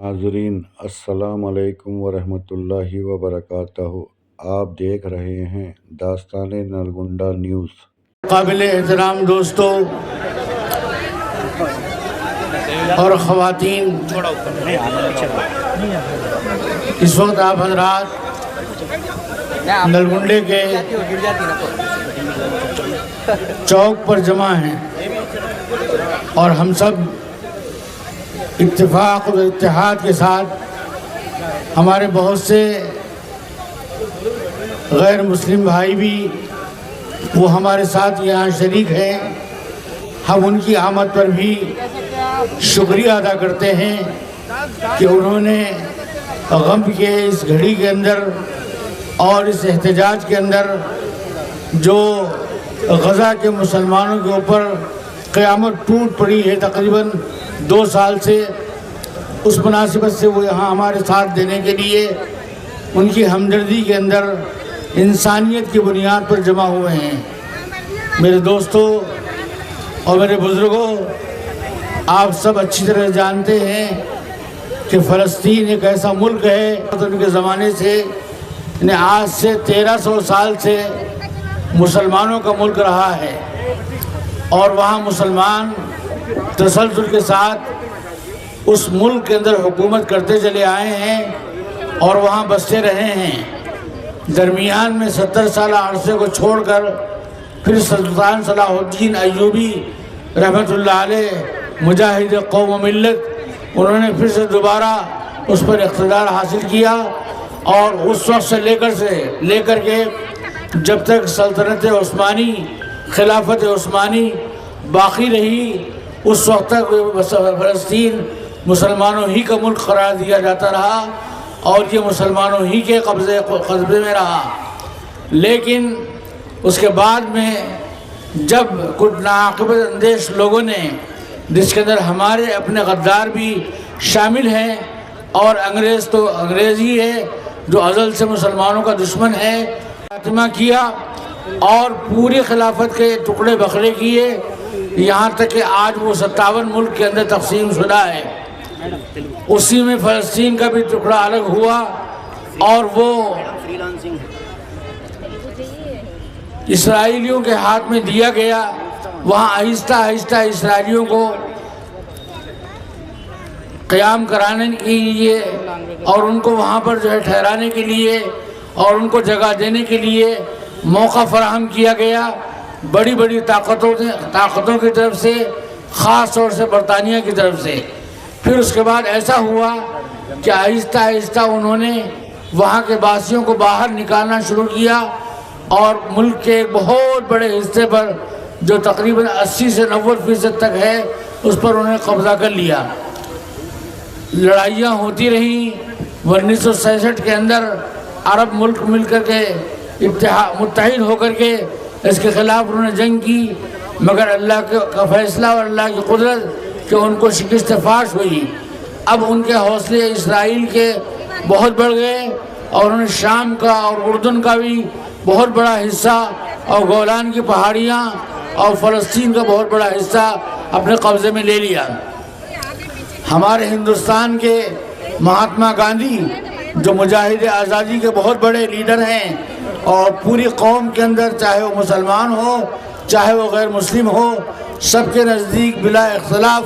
ناظرین السلام علیکم ورحمۃ اللہ وبرکاتہ۔ آپ دیکھ رہے ہیں داستان نلگنڈا نیوز۔ قابل احترام دوستوں اور خواتین، اس وقت آپ حضرات نلگنڈے کے چوک پر جمع ہیں اور ہم سب اتفاق و اتحاد کے ساتھ ہمارے بہت سے غیر مسلم بھائی بھی وہ ہمارے ساتھ یہاں شریک ہیں۔ ہم ان کی آمد پر بھی شکریہ ادا کرتے ہیں کہ انہوں نے غم کے اس گھڑی کے اندر اور اس احتجاج کے اندر جو غزہ کے مسلمانوں کے اوپر قیامت ٹوٹ پڑی ہے تقریباً 2 سال سے، اس مناسبت سے وہ یہاں ہمارے ساتھ دینے کے لیے ان کی ہمدردی کے اندر انسانیت کی بنیاد پر جمع ہوئے ہیں۔ میرے دوستوں اور میرے بزرگوں، آپ سب اچھی طرح جانتے ہیں کہ فلسطین ایک ایسا ملک ہے ان کے زمانے سے، یعنی آج سے 1300 سال سے مسلمانوں کا ملک رہا ہے، اور وہاں مسلمان تسلسل کے ساتھ اس ملک کے اندر حکومت کرتے چلے آئے ہیں اور وہاں بستے رہے ہیں۔ درمیان میں 70 سالہ عرصے کو چھوڑ کر پھر سلطان صلاح الدین ایوبی رحمۃ اللہ علیہ، مجاہد قوم و ملت، انہوں نے پھر سے دوبارہ اس پر اقتدار حاصل کیا، اور اس وقت سے لے کر کے جب تک سلطنت عثمانی، خلافت عثمانی باقی رہی، اس وقت تک فلسطین مسلمانوں ہی کا ملک قرار دیا جاتا رہا اور یہ مسلمانوں ہی کے قبضے میں رہا۔ لیکن اس کے بعد میں جب کچھ ناعاقبت اندیش لوگوں نے، جس کے اندر ہمارے اپنے غدار بھی شامل ہیں، اور انگریز تو انگریز ہی ہے جو ازل سے مسلمانوں کا دشمن ہے، خاتمہ کیا اور پوری خلافت کے ٹکڑے بکھرے کیے، یہاں تک کہ آج وہ 57 ملک کے اندر تقسیم شدہ ہے۔ اسی میں فلسطین کا بھی ٹکڑا الگ ہوا اور وہ اسرائیلیوں کے ہاتھ میں دیا گیا۔ وہاں آہستہ آہستہ اسرائیلیوں کو قیام کرانے کے لیے اور ان کو وہاں پر جو ہے ٹھہرانے کے لیے اور ان کو جگہ دینے کے لیے موقع فراہم کیا گیا، بڑی بڑی طاقتوں کی طرف سے، خاص طور سے برطانیہ کی طرف سے۔ پھر اس کے بعد ایسا ہوا کہ آہستہ آہستہ انہوں نے وہاں کے باسیوں کو باہر نکالنا شروع کیا، اور ملک کے ایک بہت بڑے حصے پر جو تقریباً 80 سے 90% تک ہے، اس پر انہوں نے قبضہ کر لیا۔ لڑائیاں ہوتی رہیں۔ 1967 کے اندر عرب ملک مل کر کے متحد ہو کر کے اس کے خلاف انہوں نے جنگ کی، مگر اللہ کا فیصلہ اور اللہ کی قدرت کہ ان کو شکست فاش ہوئی۔ اب ان کے حوصلے اسرائیل کے بہت بڑھ گئے، اور انہوں نے شام کا اور اردن کا بھی بہت بڑا حصہ، اور گولان کی پہاڑیاں اور فلسطین کا بہت بڑا حصہ اپنے قبضے میں لے لیا۔ ہمارے ہندوستان کے مہاتما گاندھی جو مجاہد آزادی کے بہت بڑے لیڈر ہیں، اور پوری قوم کے اندر چاہے وہ مسلمان ہو چاہے وہ غیر مسلم ہو، سب کے نزدیک بلا اختلاف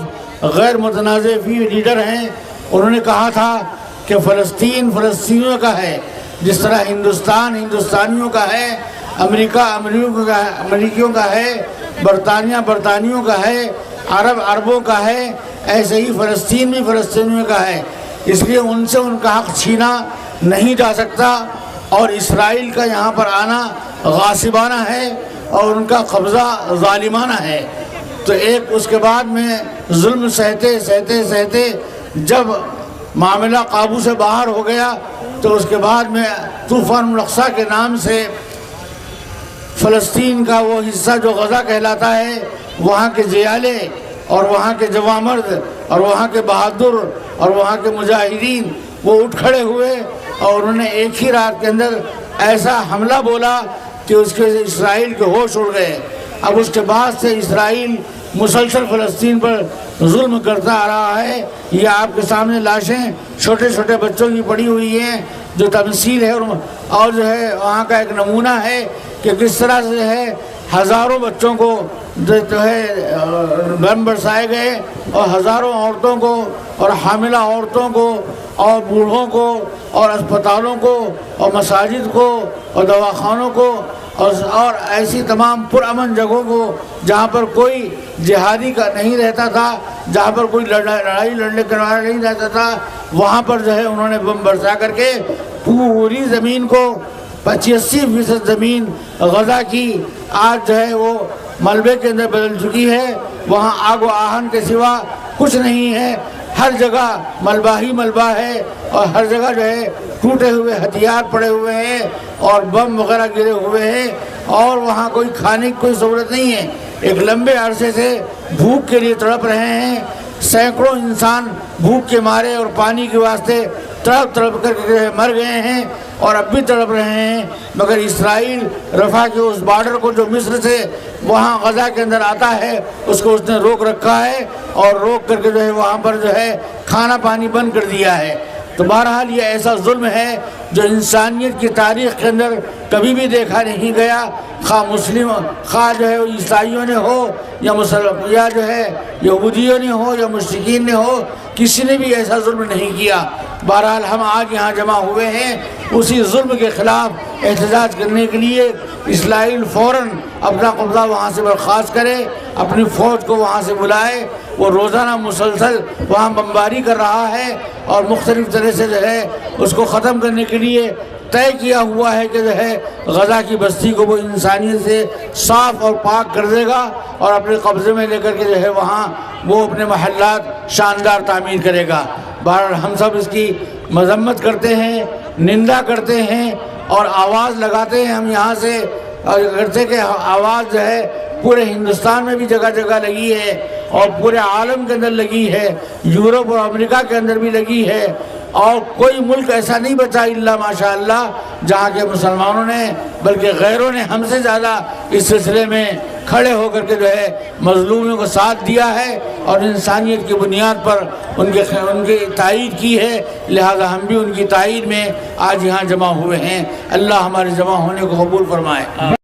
غیر متنازع لیڈر ہیں۔ انہوں نے کہا تھا کہ فلسطین فلسطینیوں کا ہے، جس طرح ہندوستان ہندوستانیوں کا ہے، امریکہ امریکیوں کا ہے، برطانیہ برطانیوں کا ہے، عرب عربوں کا ہے، ایسے ہی فلسطین بھی فلسطینیوں کا ہے۔ اس لیے ان سے ان کا حق چھینا نہیں جا سکتا، اور اسرائیل کا یہاں پر آنا غاصبانہ ہے اور ان کا قبضہ ظالمانہ ہے۔ تو ایک اس کے بعد میں ظلم سہتے جب معاملہ قابو سے باہر ہو گیا، تو اس کے بعد میں طوفان الاقصی کے نام سے فلسطین کا وہ حصہ جو غزہ کہلاتا ہے، وہاں کے جیالے اور وہاں کے جوامرد اور وہاں کے بہادر اور وہاں کے مجاہدین وہ اٹھ کھڑے ہوئے، اور انہوں نے ایک ہی رات کے اندر ایسا حملہ بولا کہ اس کے اسرائیل کے ہوش اڑ گئے۔ اب اس کے بعد سے اسرائیل مسلسل فلسطین پر ظلم کرتا آ رہا ہے۔ یہ آپ کے سامنے لاشیں چھوٹے چھوٹے بچوں کی پڑی ہوئی ہیں، جو تمثیل ہے اور جو ہے وہاں کا ایک نمونہ ہے کہ کس طرح سے ہے ہزاروں بچوں کو جو ہے بم برسائے گئے، اور ہزاروں عورتوں کو اور حاملہ عورتوں کو اور بوڑھوں کو اور اسپتالوں کو اور مساجد کو اور دواخانوں کو اور ایسی تمام پرامن جگہوں کو جہاں پر کوئی جہادی کا نہیں رہتا تھا، جہاں پر کوئی لڑائی لڑنے کا نہیں رہتا تھا، وہاں پر جو ہے انہوں نے بم برسا کر کے پوری زمین کو 85% زمین غزہ کی آج جو ہے وہ ملبے کے اندر بدل چکی ہے۔ وہاں آگ و آہن کے سوا کچھ نہیں ہے، ہر جگہ ملبہ ہی ملبہ ہے، اور ہر جگہ جو ہے ٹوٹے ہوئے ہتھیار پڑے ہوئے ہیں اور بم وغیرہ گرے ہوئے ہیں، اور وہاں کوئی کھانے کی کوئی سہولت نہیں ہے۔ ایک لمبے عرصے سے بھوک کے لیے تڑپ رہے ہیں، سینکڑوں انسان بھوک کے مارے اور پانی کے واسطے تڑپ تڑپ کر کے مر گئے ہیں اور اب بھی تڑپ رہے ہیں، مگر اسرائیل رفح کے اس بارڈر کو جو مصر سے وہاں غزہ کے اندر آتا ہے اس کو اس نے روک رکھا ہے، اور روک کر کے جو ہے وہاں پر جو ہے کھانا پانی بند کر دیا ہے۔ تو بہرحال یہ ایسا ظلم ہے جو انسانیت کی تاریخ کے اندر کبھی بھی دیکھا نہیں گیا، خواہ مسلم خواہ جو ہے عیسائیوں نے ہو یا جو ہے یہودیوں نے ہو یا مشرکین نے ہو، کسی نے بھی ایسا ظلم نہیں کیا۔ بہرحال ہم آج یہاں جمع ہوئے ہیں اسی ظلم کے خلاف احتجاج کرنے کے لیے۔ اسرائیل فوراً اپنا قبضہ وہاں سے برخاست کرے، اپنی فوج کو وہاں سے بلائے۔ وہ روزانہ مسلسل وہاں بمباری کر رہا ہے اور مختلف طرح سے جو ہے اس کو ختم کرنے کے لیے طے کیا ہوا ہے کہ جو ہے غزہ کی بستی کو وہ انسانیت سے صاف اور پاک کر دے گا اور اپنے قبضے میں لے کر کے جو ہے وہاں وہ اپنے محلات شاندار تعمیر کرے گا۔ بہرحال ہم سب اس کی مذمت کرتے ہیں، نندا کرتے ہیں اور آواز لگاتے ہیں ہم یہاں سے، اگرچہ کہ آواز جو ہے پورے ہندوستان میں بھی جگہ جگہ لگی ہے اور پورے عالم کے اندر لگی ہے، یورپ اور امریکہ کے اندر بھی لگی ہے، اور کوئی ملک ایسا نہیں بچا الا ماشاء اللہ جہاں کے مسلمانوں نے بلکہ غیروں نے ہم سے زیادہ اس سلسلے میں کھڑے ہو کر کے جو ہے مظلوموں کو ساتھ دیا ہے اور انسانیت کی بنیاد پر ان کی تائید کی ہے۔ لہذا ہم بھی ان کی تائید میں آج یہاں جمع ہوئے ہیں۔ اللہ ہمارے جمع ہونے کو قبول فرمائے۔